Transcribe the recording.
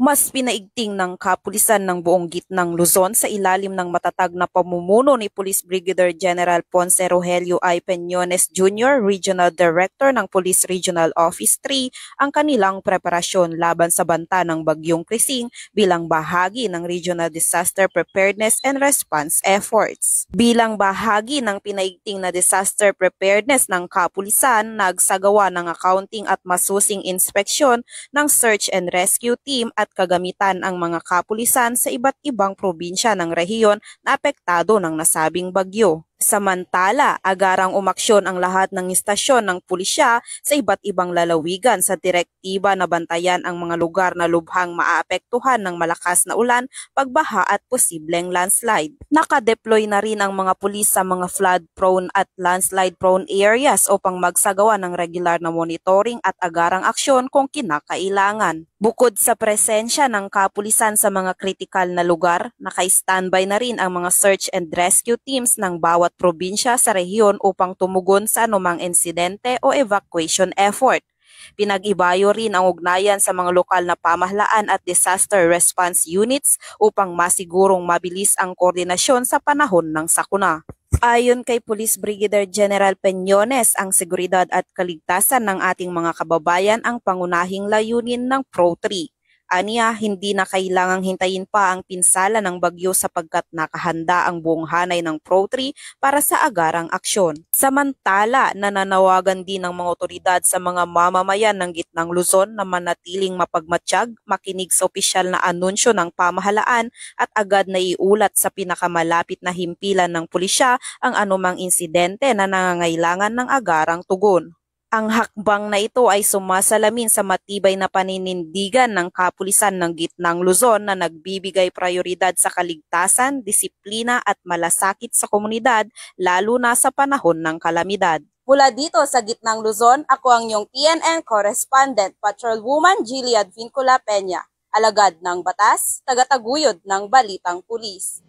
Mas pinaigting ng kapulisan ng buong gitnang Luzon sa ilalim ng matatag na pamumuno ni Police Brigadier General Ponce Rogelio I. Peñones Jr., Regional Director ng Police Regional Office 3, ang kanilang preparasyon laban sa banta ng Bagyong Krising bilang bahagi ng Regional Disaster Preparedness and Response Efforts. Bilang bahagi ng pinaigting na disaster preparedness ng kapulisan, nagsagawa ng accounting at masusing inspeksyon ng Search and Rescue Team at kagamitan ang mga kapulisan sa iba't ibang probinsya ng rehiyon na apektado ng nasabing bagyo. Samantala, agarang umaksyon ang lahat ng istasyon ng pulisya sa iba't ibang lalawigan sa direktiba na bantayan ang mga lugar na lubhang maaapektuhan ng malakas na ulan, pagbaha at posibleng landslide. Nakadeploy na rin ang mga pulis sa mga flood-prone at landslide-prone areas upang magsagawa ng regular na monitoring at agarang aksyon kung kinakailangan. Bukod sa presensya ng kapulisan sa mga kritikal na lugar, naka-standby na rin ang mga search and rescue teams ng bawat probinsya sa rehiyon upang tumugon sa anumang insidente o evacuation effort. Pinag-ibayo rin ang ugnayan sa mga lokal na pamahalaan at disaster response units upang masigurong mabilis ang koordinasyon sa panahon ng sakuna. Ayon kay Police Brigadier General Peñones, ang seguridad at kaligtasan ng ating mga kababayan ang pangunahing layunin ng Pro-3. Aniya, hindi na kailangang hintayin pa ang pinsala ng bagyo sapagkat nakahanda ang buong hanay ng Pro-3 para sa agarang aksyon. Samantala, nananawagan din ng mga otoridad sa mga mamamayan ng gitnang Luzon na manatiling mapagmatsyag, makinig sa opisyal na anunsyo ng pamahalaan at agad na iulat sa pinakamalapit na himpilan ng pulisya ang anumang insidente na nangangailangan ng agarang tugon. Ang hakbang na ito ay sumasalamin sa matibay na paninindigan ng kapulisan ng gitnang Luzon na nagbibigay prioridad sa kaligtasan, disiplina at malasakit sa komunidad lalo na sa panahon ng kalamidad. Mula dito sa gitnang Luzon, ako ang iyong PNN correspondent, Patrolwoman Jilliad Vincula Peña, alagad ng batas, tagataguyod ng Balitang Pulis.